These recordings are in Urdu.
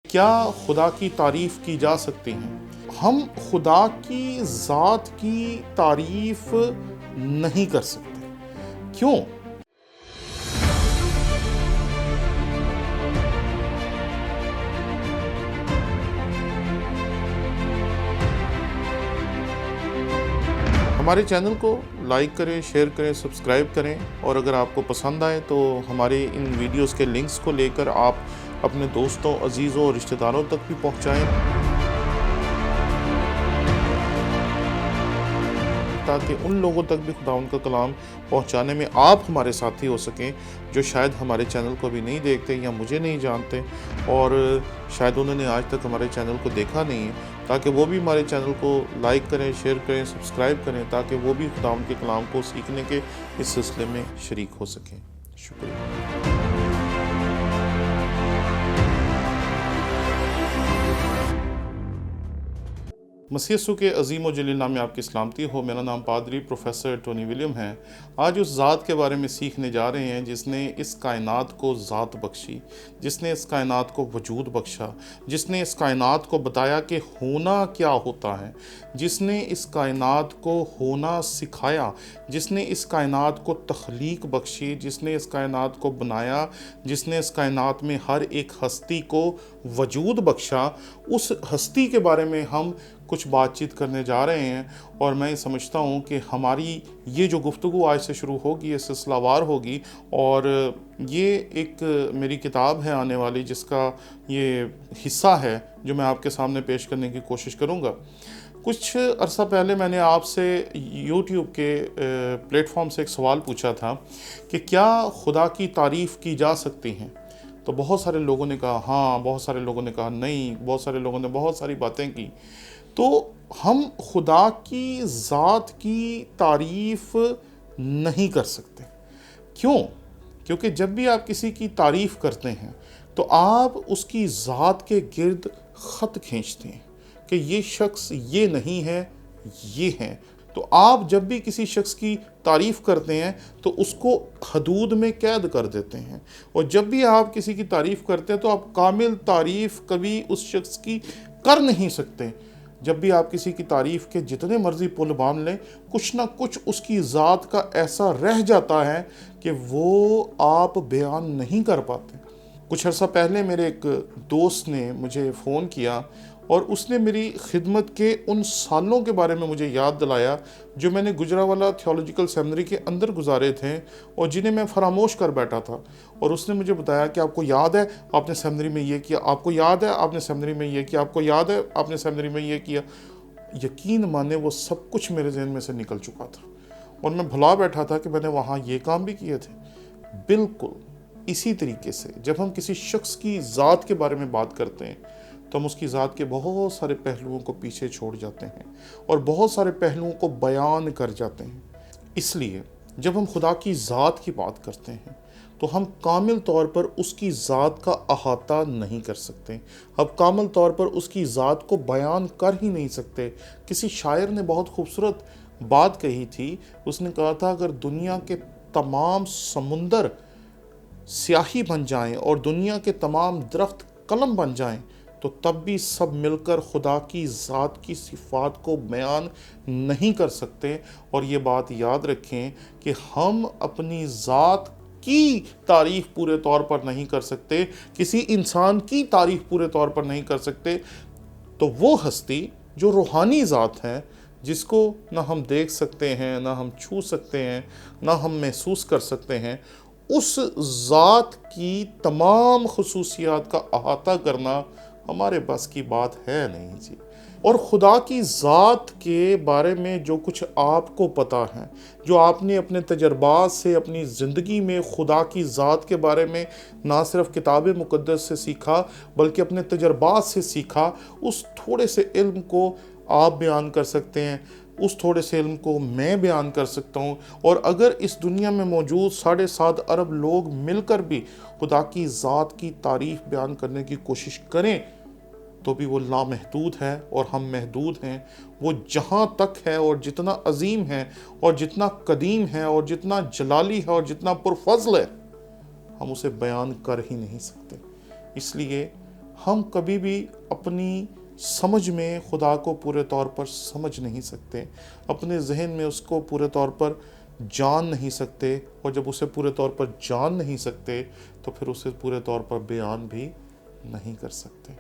کیا خدا کی تعریف کی جا سکتی ہیں؟ ہم خدا کی ذات کی تعریف نہیں کر سکتے۔ کیوں؟ ہمارے چینل کو لائک کریں، شیئر کریں، سبسکرائب کریں، اور اگر آپ کو پسند آئے تو ہمارے ان ویڈیوز کے لنکس کو لے کر آپ اپنے دوستوں، عزیزوں اور رشتہ داروں تک بھی پہنچائیں، تاکہ ان لوگوں تک بھی خدا ان کا کلام پہنچانے میں آپ ہمارے ساتھی ہو سکیں جو شاید ہمارے چینل کو بھی نہیں دیکھتے یا مجھے نہیں جانتے، اور شاید انہوں نے آج تک ہمارے چینل کو دیکھا نہیں ہے، تاکہ وہ بھی ہمارے چینل کو لائک کریں، شیئر کریں، سبسکرائب کریں، تاکہ وہ بھی خدا ان کے کلام کو سیکھنے کے اس سلسلے میں شریک ہو سکیں۔ شکریہ۔ مسیح یسوع کے عظیم و جلیل نام میں آپ کی سلامتی ہو۔ میرا نام پادری پروفیسر ٹونی ولیم ہے۔ آج اس ذات کے بارے میں سیکھنے جا رہے ہیں جس نے اس کائنات کو ذات بخشی، جس نے اس کائنات کو وجود بخشا، جس نے اس کائنات کو بتایا کہ ہونا کیا ہوتا ہے، جس نے اس کائنات کو ہونا سکھایا، جس نے اس کائنات کو تخلیق بخشی، جس نے اس کائنات کو بنایا، جس نے اس کائنات میں ہر ایک ہستی کو وجود بخشا، اس ہستی کے بارے میں ہم کچھ بات چیت کرنے جا رہے ہیں۔ اور میں سمجھتا ہوں کہ ہماری یہ جو گفتگو آج سے شروع ہوگی، یہ سلسلہ وار ہوگی، اور یہ ایک میری کتاب ہے آنے والی جس کا یہ حصہ ہے جو میں آپ کے سامنے پیش کرنے کی کوشش کروں گا۔ کچھ عرصہ پہلے میں نے آپ سے یوٹیوب کے پلیٹ فارم سے ایک سوال پوچھا تھا کہ کیا خدا کی تعریف کی جا سکتی ہیں؟ تو بہت سارے لوگوں نے کہا ہاں، بہت سارے لوگوں نے کہا نہیں، بہت سارے لوگوں نے بہت ساری باتیں کی۔ تو ہم خدا کی ذات کی تعریف نہیں کر سکتے۔ کیوں؟ کیونکہ جب بھی آپ کسی کی تعریف کرتے ہیں تو آپ اس کی ذات کے گرد خط کھینچتے ہیں کہ یہ شخص یہ نہیں ہے، یہ ہے۔ تو آپ جب بھی کسی شخص کی تعریف کرتے ہیں تو اس کو حدود میں قید کر دیتے ہیں، اور جب بھی آپ کسی کی تعریف کرتے ہیں تو آپ کامل تعریف کبھی اس شخص کی کر نہیں سکتے۔ جب بھی آپ کسی کی تعریف کے جتنے مرضی پل باندھ لیں، کچھ نہ کچھ اس کی ذات کا ایسا رہ جاتا ہے کہ وہ آپ بیان نہیں کر پاتے۔ کچھ عرصہ پہلے میرے ایک دوست نے مجھے فون کیا اور اس نے میری خدمت کے ان سالوں کے بارے میں مجھے یاد دلایا جو میں نے گجرانوالہ تھیولوجیکل سیمنری کے اندر گزارے تھے اور جنہیں میں فراموش کر بیٹھا تھا۔ اور اس نے مجھے بتایا کہ آپ کو یاد ہے آپ نے سیمنری میں یہ کیا، آپ کو یاد ہے آپ نے سیمنری میں یہ کیا، آپ کو یاد ہے آپ نے سیمنری میں یہ کیا۔ یقین مانے وہ سب کچھ میرے ذہن میں سے نکل چکا تھا، اور میں بھلا بیٹھا تھا کہ میں نے وہاں یہ کام بھی کیے تھے۔ بالکل اسی طریقے سے جب ہم کسی شخص کی ذات کے بارے میں بات کرتے ہیں تو ہم اس کی ذات کے بہت سارے پہلوؤں کو پیچھے چھوڑ جاتے ہیں اور بہت سارے پہلوؤں کو بیان کر جاتے ہیں۔ اس لیے جب ہم خدا کی ذات کی بات کرتے ہیں تو ہم کامل طور پر اس کی ذات کا احاطہ نہیں کر سکتے، ہم کامل طور پر اس کی ذات کو بیان کر ہی نہیں سکتے۔ کسی شاعر نے بہت خوبصورت بات کہی تھی، اس نے کہا تھا اگر دنیا کے تمام سمندر سیاہی بن جائیں اور دنیا کے تمام درخت قلم بن جائیں تو تب بھی سب مل کر خدا کی ذات کی صفات کو بیان نہیں کر سکتے۔ اور یہ بات یاد رکھیں کہ ہم اپنی ذات کی تعریف پورے طور پر نہیں کر سکتے، کسی انسان کی تعریف پورے طور پر نہیں کر سکتے، تو وہ ہستی جو روحانی ذات ہے، جس کو نہ ہم دیکھ سکتے ہیں، نہ ہم چھو سکتے ہیں، نہ ہم محسوس کر سکتے ہیں، اس ذات کی تمام خصوصیات کا احاطہ کرنا ہمارے بس کی بات ہے نہیں جی۔ اور خدا کی ذات کے بارے میں جو کچھ آپ کو پتہ ہے، جو آپ نے اپنے تجربات سے اپنی زندگی میں خدا کی ذات کے بارے میں نہ صرف کتاب مقدس سے سیکھا بلکہ اپنے تجربات سے سیکھا، اس تھوڑے سے علم کو آپ بیان کر سکتے ہیں، اس تھوڑے سے علم کو میں بیان کر سکتا ہوں۔ اور اگر اس دنیا میں موجود 7.5 ارب لوگ مل کر بھی خدا کی ذات کی تعریف بیان کرنے کی کوشش کریں تو بھی وہ لامحدود ہے اور ہم محدود ہیں۔ وہ جہاں تک ہے اور جتنا عظیم ہے اور جتنا قدیم ہے اور جتنا جلالی ہے اور جتنا پرفضل ہے، ہم اسے بیان کر ہی نہیں سکتے۔ اس لیے ہم کبھی بھی اپنی سمجھ میں خدا کو پورے طور پر سمجھ نہیں سکتے، اپنے ذہن میں اس کو پورے طور پر جان نہیں سکتے، اور جب اسے پورے طور پر جان نہیں سکتے تو پھر اسے پورے طور پر بیان بھی نہیں کر سکتے۔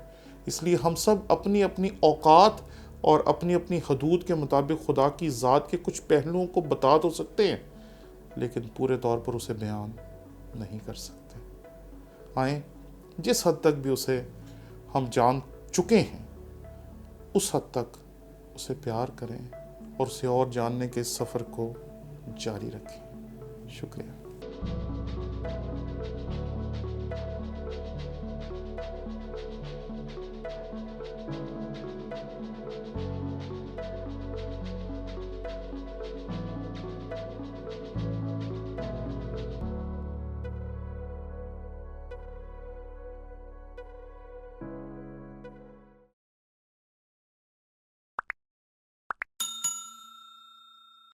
اس لیے ہم سب اپنی اپنی اوقات اور اپنی اپنی حدود کے مطابق خدا کی ذات کے کچھ پہلوؤں کو بتا تو سکتے ہیں، لیکن پورے طور پر اسے بیان نہیں کر سکتے۔ آئیں جس حد تک بھی اسے ہم جان چکے ہیں اس حد تک اسے پیار کریں اور اسے اور جاننے کے سفر کو جاری رکھیں۔ شکریہ۔